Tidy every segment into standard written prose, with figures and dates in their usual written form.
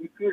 21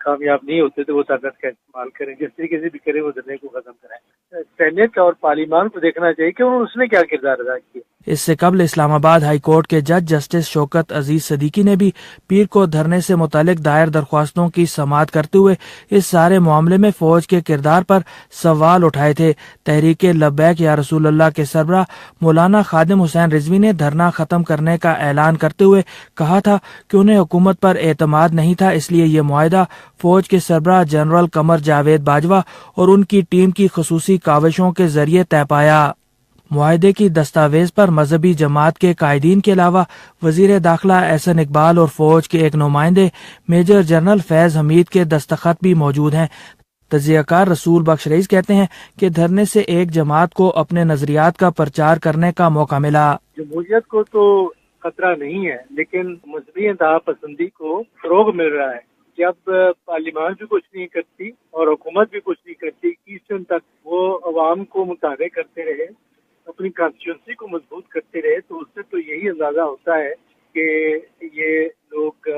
کامیاب نہیں ہوتے تو وہ طاقت کا استعمال کریں، جس طریقے سے بھی کریں وہ دھرنے کو ختم کریں۔ سینیٹ اور پارلیمان کو دیکھنا چاہیے کہ اس نے کیا کردار ادا کیا۔ اس سے قبل اسلام آباد ہائی کورٹ کے جج جسٹس شوکت عزیز صدیقی نے بھی پیر کو دھرنے سے متعلق دائر درخواستوں کی سماعت کرتے ہوئے اس سارے معاملے میں فوج کے کردار پر سوال اٹھائے تھے۔ تحریک لبیک یا رسول اللہ کے سربراہ مولانا خادم حسین رضوی نے دھرنا ختم کرنے کا اعلان کرتے ہوئے کہا تھا کہ انہیں حکومت پر اعتماد نہیں تھا، اس لیے یہ معاہدہ فوج کے سربراہ جنرل قمر جاوید باجوہ اور ان کی ٹیم کی خصوصی کاوشوں کے ذریعے طے پایا۔ معاہدے کی دستاویز پر مذہبی جماعت کے قائدین کے علاوہ وزیر داخلہ احسن اقبال اور فوج کے ایک نمائندے میجر جنرل فیض حمید کے دستخط بھی موجود ہیں۔ تجزیہ کار رسول بخش رئیس کہتے ہیں کہ دھرنے سے ایک جماعت کو اپنے نظریات کا پرچار کرنے کا موقع ملا۔ جمہوریت کو تو خطرہ نہیں ہے، لیکن مذہبی انتہا پسندی کو فروغ مل رہا ہے۔ جب پارلیمان بھی کچھ نہیں کرتی اور حکومت بھی کچھ نہیں کرتی، 21 جون تک وہ عوام کو مطالعہ کرتے رہے، اپنی کانسٹیچوئنسی کو مضبوط کرتے رہے، تو اس سے تو یہی اندازہ ہوتا ہے کہ یہ لوگ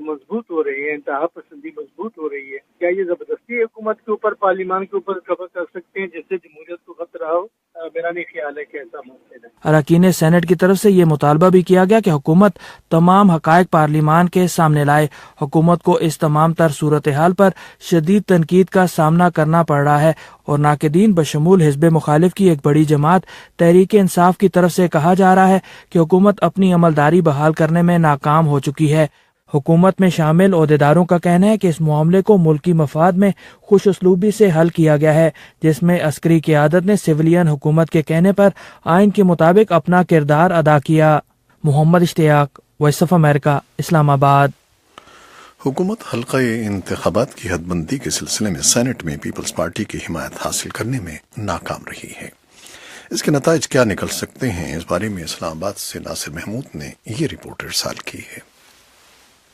مضبوط ہو رہے ہیں، انتہا پسندی مضبوط ہو رہی ہے۔ کیا یہ زبردستی حکومت کے اوپر، پارلیمان کے اوپر قبض کر سکتے ہیں جس سے جمہوریت کو خطرہ ہو؟ میرا نہیں خیال ہے کہ ایسا ممکن ہے۔ اراکین سینٹ کی طرف سے یہ مطالبہ بھی کیا گیا کہ حکومت تمام حقائق پارلیمان کے سامنے لائے۔ حکومت کو اس تمام تر صورتحال پر شدید تنقید کا سامنا کرنا پڑ رہا ہے اور ناقدین بشمول حزب مخالف کی ایک بڑی جماعت تحریک انصاف کی طرف سے کہا جا رہا ہے کہ حکومت اپنی عملداری بحال کرنے میں ناکام ہو چکی ہے۔ حکومت میں شامل عہدیداروں کا کہنا ہے کہ اس معاملے کو ملکی مفاد میں خوش اسلوبی سے حل کیا گیا ہے، جس میں عسکری قیادت نے سویلین حکومت کے کہنے پر آئین کے مطابق اپنا کردار ادا کیا۔ محمد اشتیاق، وائس آف امریکہ، اسلام آباد۔ حکومت حلقہ انتخابات کی حد بندی کے سلسلے میں سینٹ میں پیپلز پارٹی کی حمایت حاصل کرنے میں ناکام رہی ہے۔ اس کے نتائج کیا نکل سکتے ہیں، اس بارے میں اسلام آباد سے ناصر محمود نے یہ رپورٹ ارسال کی ہے۔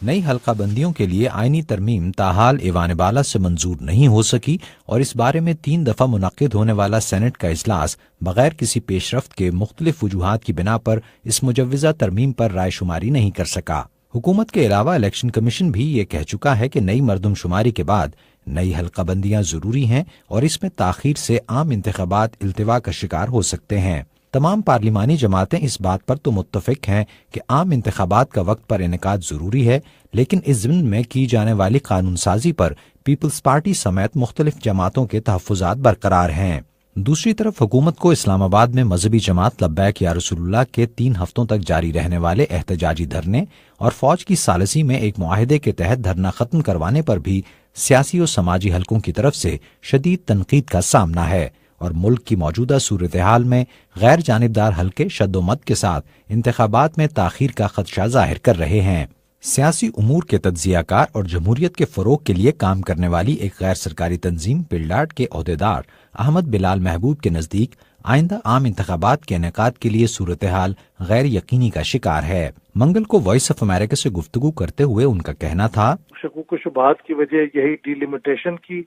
نئی حلقہ بندیوں کے لیے آئینی ترمیم تاحال ایوان بالا سے منظور نہیں ہو سکی اور اس بارے میں 3 دفعہ منعقد ہونے والا سینٹ کا اجلاس بغیر کسی پیش رفت کے مختلف وجوہات کی بنا پر اس مجوزہ ترمیم پر رائے شماری نہیں کر سکا۔ حکومت کے علاوہ الیکشن کمیشن بھی یہ کہہ چکا ہے کہ نئی مردم شماری کے بعد نئی حلقہ بندیاں ضروری ہیں اور اس میں تاخیر سے عام انتخابات التوا کا شکار ہو سکتے ہیں۔ تمام پارلیمانی جماعتیں اس بات پر تو متفق ہیں کہ عام انتخابات کا وقت پر انعقاد ضروری ہے، لیکن اس ضمن میں کی جانے والی قانون سازی پر پیپلز پارٹی سمیت مختلف جماعتوں کے تحفظات برقرار ہیں۔ دوسری طرف حکومت کو اسلام آباد میں مذہبی جماعت لبیک یا رسول اللہ کے 3 ہفتوں تک جاری رہنے والے احتجاجی دھرنے اور فوج کی ثالثی میں ایک معاہدے کے تحت دھرنا ختم کروانے پر بھی سیاسی و سماجی حلقوں کی طرف سے شدید تنقید کا سامنا ہے اور ملک کی موجودہ صورتحال میں غیر جانبدار حلقے شد و مت کے ساتھ انتخابات میں تاخیر کا خدشہ ظاہر کر رہے ہیں۔ سیاسی امور کے تجزیہ کار اور جمہوریت کے فروغ کے لیے کام کرنے والی ایک غیر سرکاری تنظیم پلڈاٹ کے عہدیدار احمد بلال محبوب کے نزدیک آئندہ عام انتخابات کے انعقاد کے لیے صورتحال غیر یقینی کا شکار ہے۔ منگل کو وائس آف امریکہ سے گفتگو کرتے ہوئے ان کا کہنا تھا، شکوک و شبہات کی وجہ یہی ڈی لمیٹیشن کی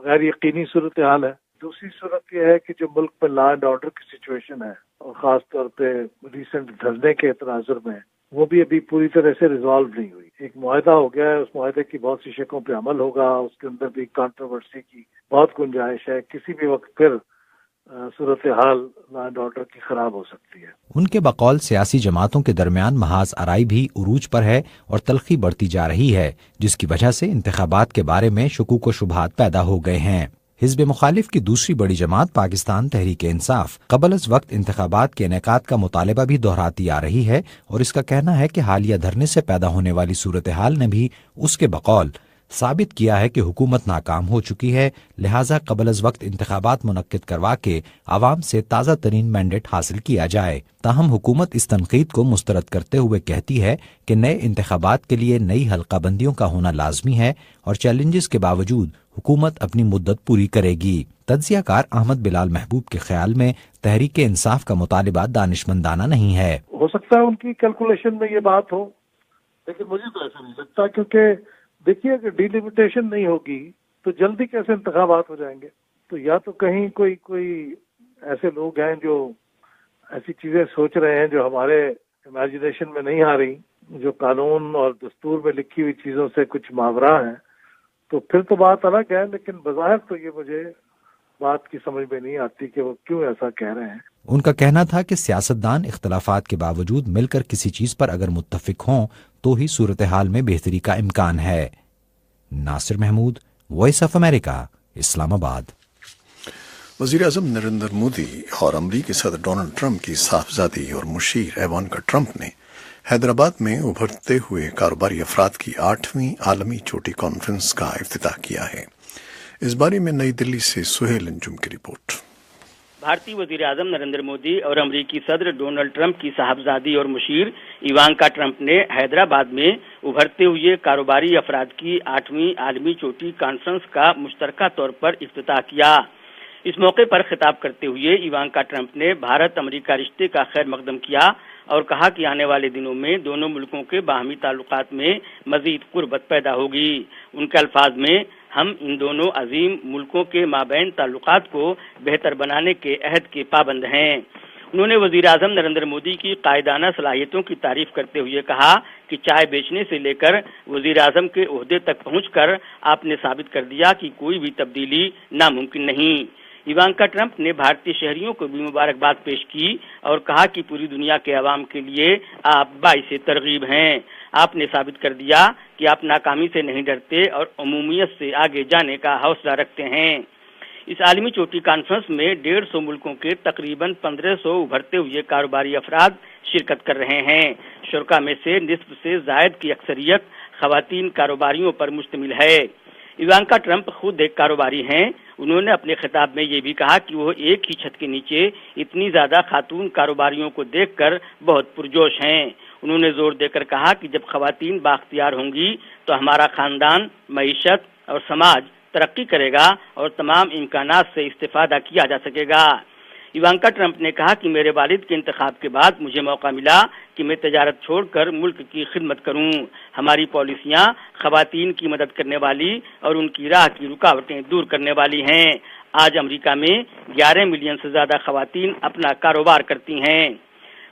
غیر یقینی صورتحال ہے۔ دوسری صورت یہ ہے کہ جو ملک میں لا اینڈ آرڈر کی سچویشن ہے اور خاص طور پہ ریسنٹ دھرنے کے تناظر میں، وہ بھی ابھی پوری طرح سے ریزالو نہیں ہوئی۔ ایک معاہدہ ہو گیا ہے، اس معاہدے کی بہت سی شقوں پہ عمل ہوگا، اس کے اندر بھی کانٹروورسی کی بہت گنجائش ہے، کسی بھی وقت پھر صورتحال لا اینڈ آرڈر کی خراب ہو سکتی ہے۔ ان کے بقول سیاسی جماعتوں کے درمیان محاذ آرائی بھی عروج پر ہے اور تلخی بڑھتی جا رہی ہے، جس کی وجہ سے انتخابات کے بارے میں شکوک و شبہات پیدا ہو گئے ہیں۔ حزب مخالف کی دوسری بڑی جماعت پاکستان تحریک انصاف قبل از وقت انتخابات کے انعقاد کا مطالبہ بھی دہراتی آ رہی ہے اور اس کا کہنا ہے کہ حالیہ دھرنے سے پیدا ہونے والی صورتحال نے بھی اس کے بقول ثابت کیا ہے کہ حکومت ناکام ہو چکی ہے، لہٰذا قبل از وقت انتخابات منعقد کروا کے عوام سے تازہ ترین مینڈیٹ حاصل کیا جائے۔ تاہم حکومت اس تنقید کو مسترد کرتے ہوئے کہتی ہے کہ نئے انتخابات کے لیے نئی حلقہ بندیوں کا ہونا لازمی ہے اور چیلنجز کے باوجود حکومت اپنی مدت پوری کرے گی۔ تجزیہ کار احمد بلال محبوب کے خیال میں تحریک انصاف کا مطالبہ دانشمندانہ نہیں ہے۔ ہو سکتا ہے ان کی کیلکولیشن میں یہ بات ہو، لیکن مجھے تو ایسا نہیں لگتا، کیونکہ دیکھیے اگر ڈی لمیٹیشن نہیں ہوگی تو جلدی کیسے انتخابات ہو جائیں گے؟ تو یا تو کہیں کوئی ایسے لوگ ہیں جو ایسی چیزیں سوچ رہے ہیں جو ہمارے امیجنیشن میں نہیں آ رہی، جو قانون اور دستور میں لکھی ہوئی چیزوں سے کچھ ماورا ہے، تو پھر تو بات الگ ہے، لیکن بظاہر تو یہ مجھے بات کی سمجھ میں نہیں آتی کہ وہ کیوں ایسا کہہ رہے ہیں۔ ان کا کہنا تھا کہ سیاستدان اختلافات کے باوجود مل کر کسی چیز پر اگر متفق ہوں تو ہی صورتحال میں بہتری کا امکان ہے۔ ناصر محمود، وائس آف امریکہ، اسلام آباد۔ وزیر اعظم نریندر مودی اور امریکی صدر ڈونلڈ ٹرمپ کی صاحبزادی اور مشیر ایوانکا ٹرمپ نے حیدرآباد میں ابھرتے ہوئے کاروباری افراد کی 8ویں عالمی چوٹی کانفرنس کا افتتاح کیا ہے۔ اس بارے میں نئی دلی سے سہیل انجم کی رپورٹ۔ بھارتی وزیر اعظم نریندر مودی اور امریکی صدر ڈونلڈ ٹرمپ کی صاحبزادی اور مشیر ایوانکا ٹرمپ نے حیدرآباد میں ابھرتے ہوئے کاروباری افراد کی 8ویں عالمی چوٹی کانفرنس کا مشترکہ طور پر افتتاح کیا۔ اس موقع پر خطاب کرتے ہوئے ایوانکا ٹرمپ نے بھارت امریکہ رشتے کا خیر مقدم کیا اور کہا کہ آنے والے دنوں میں دونوں ملکوں کے باہمی تعلقات میں مزید قربت پیدا ہوگی۔ ان کے الفاظ میں، ہم ان دونوں عظیم ملکوں کے مابین تعلقات کو بہتر بنانے کے عہد کے پابند ہیں۔ انہوں نے وزیر اعظم نریندر مودی کی قائدانہ صلاحیتوں کی تعریف کرتے ہوئے کہا کہ چائے بیچنے سے لے کر وزیر اعظم کے عہدے تک پہنچ کر آپ نے ثابت کر دیا کہ کوئی بھی تبدیلی ناممکن نہیں۔ ایوانکا ٹرمپ نے بھارتی شہریوں کو بھی مبارکباد پیش کی اور کہا کہ پوری دنیا کے عوام کے لیے آپ باعث ترغیب ہیں۔ آپ نے ثابت کر دیا کہ آپ ناکامی سے نہیں ڈرتے اور عمومیت سے آگے جانے کا حوصلہ رکھتے ہیں۔ اس عالمی چوٹی کانفرنس میں 150 ملکوں کے تقریباً 1500 ابھرتے ہوئے کاروباری افراد شرکت کر رہے ہیں۔ شرکاء میں سے نصف سے زائد کی اکثریت خواتین کاروباریوں پر مشتمل ہے۔ ایوانکا ٹرمپ خود ایک کاروباری ہیں۔ انہوں نے اپنے خطاب میں یہ بھی کہا کہ وہ ایک ہی چھت کے نیچے اتنی زیادہ خاتون کاروباریوں کو دیکھ کر بہت پرجوش ہیں۔ انہوں نے زور دے کر کہا کہ جب خواتین بااختیار ہوں گی تو ہمارا خاندان، معیشت اور سماج ترقی کرے گا اور تمام امکانات سے استفادہ کیا جا سکے گا۔ ایوانکا ٹرمپ نے کہا کہ میرے والد کے انتخاب کے بعد مجھے موقع ملا کہ میں تجارت چھوڑ کر ملک کی خدمت کروں۔ ہماری پالیسیاں خواتین کی مدد کرنے والی اور ان کی راہ کی رکاوٹیں دور کرنے والی ہیں۔ آج امریکہ میں 11 ملین سے زیادہ خواتین اپنا کاروبار کرتی ہیں۔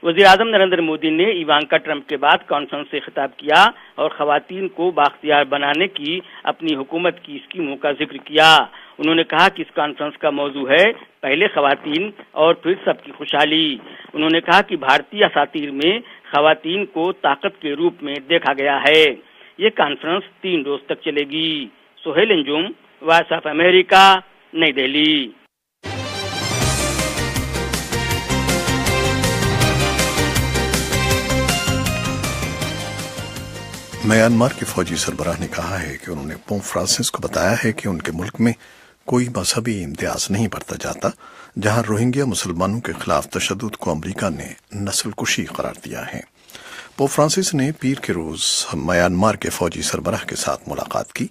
وزیر اعظم نریندر مودی نے ایوانکا ٹرمپ کے بعد کانفرنس سے خطاب کیا اور خواتین کو بااختیار بنانے کی اپنی حکومت کی اسکیموں کا ذکر کیا۔ انہوں نے کہا کہ اس کانفرنس کا موضوع ہے پہلے خواتین اور پھر سب کی خوشحالی۔ انہوں نے کہا کہ بھارتی اساطیر میں خواتین کو طاقت کے روپ میں دیکھا گیا ہے۔ یہ کانفرنس 3 روز تک چلے گی۔ سہیل انجم، وائس آف امریکہ، نئی دہلی۔ میانمار کے فوجی سربراہ نے کہا ہے کہ انہوں نے پوپ فرانسس کو بتایا ہے کہ ان کے ملک میں کوئی مذہبی امتیاز نہیں برتا جاتا، جہاں روہنگیا مسلمانوں کے خلاف تشدد کو امریکہ نے نسل کشی قرار دیا ہے۔ پوپ فرانسس نے پیر کے روز میانمار کے فوجی سربراہ کے ساتھ ملاقات کی۔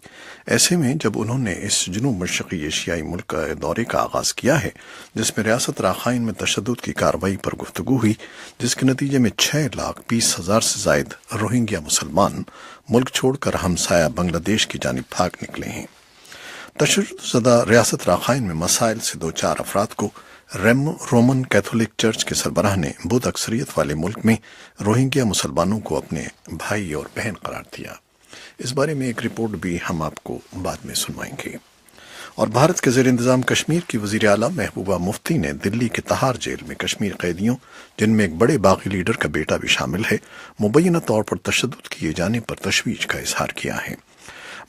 ایسے میں جب انہوں نے اس جنوب مشرقی ایشیائی ملک کا دورے کا آغاز کیا ہے جس میں ریاست راخائن میں تشدد کی کارروائی پر گفتگو ہوئی، جس کے نتیجے میں 6,20,000 سے زائد روہنگیا مسلمان ملک چھوڑ کر ہمسایہ بنگلہ دیش کی جانب بھاگ نکلے ہیں۔ تشدد زدہ ریاست راخائن میں مسائل سے 2-4 افراد کو رومن کیتھولک چرچ کے سربراہ نے بدھ اکثریت والے ملک میں روہنگیا مسلمانوں کو اپنے بھائی اور بہن قرار دیا۔ اس بارے میں ایک رپورٹ بھی ہم آپ کو بعد میں سنوائیں گے۔ اور بھارت کے زیر انتظام کشمیر کی وزیر اعلیٰ محبوبہ مفتی نے دلی کے تہار جیل میں کشمیر قیدیوں، جن میں ایک بڑے باغی لیڈر کا بیٹا بھی شامل ہے، مبینہ طور پر تشدد کیے جانے پر تشویش کا اظہار کیا ہے۔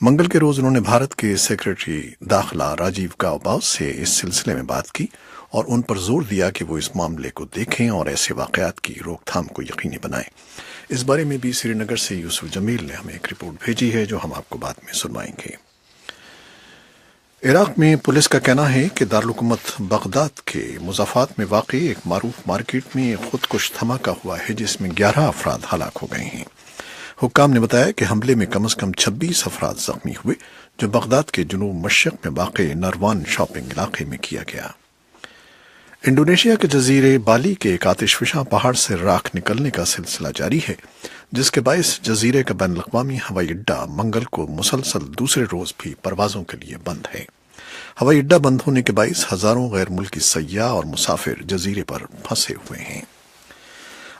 منگل کے روز انہوں نے بھارت کے سیکرٹری داخلہ راجیو گاؤبا سے اس سلسلے میں بات کی اور ان پر زور دیا کہ وہ اس معاملے کو دیکھیں اور ایسے واقعات کی روک تھام کو یقینی بنائیں۔ اس بارے میں بھی سری نگر سے یوسف جمیل نے ہمیں ایک رپورٹ بھیجی ہے جو ہم آپ کو بعد میں سنوائیں گے۔ عراق میں پولیس کا کہنا ہے کہ دارالحکومت بغداد کے مضافات میں واقع ایک معروف مارکیٹ میں ایک خودکش دھماکہ ہوا ہے جس میں 11 افراد ہلاک ہو گئے ہیں۔ حکام نے بتایا کہ حملے میں کم از کم 26 افراد زخمی ہوئے جو بغداد کے جنوب مشرق میں واقع نروان شاپنگ علاقے میں کیا گیا۔ انڈونیشیا کے جزیرے بالی کے ایک آتش فشاں پہاڑ سے راکھ نکلنے کا سلسلہ جاری ہے جس کے باعث جزیرے کا بین الاقوامی ہوائی اڈہ منگل کو مسلسل دوسرے روز بھی پروازوں کے لیے بند ہے۔ ہوائی اڈہ بند ہونے کے باعث ہزاروں غیر ملکی سیاح اور مسافر جزیرے پر پھنسے ہوئے ہیں۔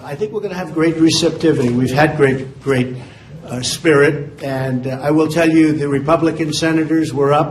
I think we're going to have great receptivity. We've had great spirit, and I will tell you, the Republican senators were up.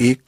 $1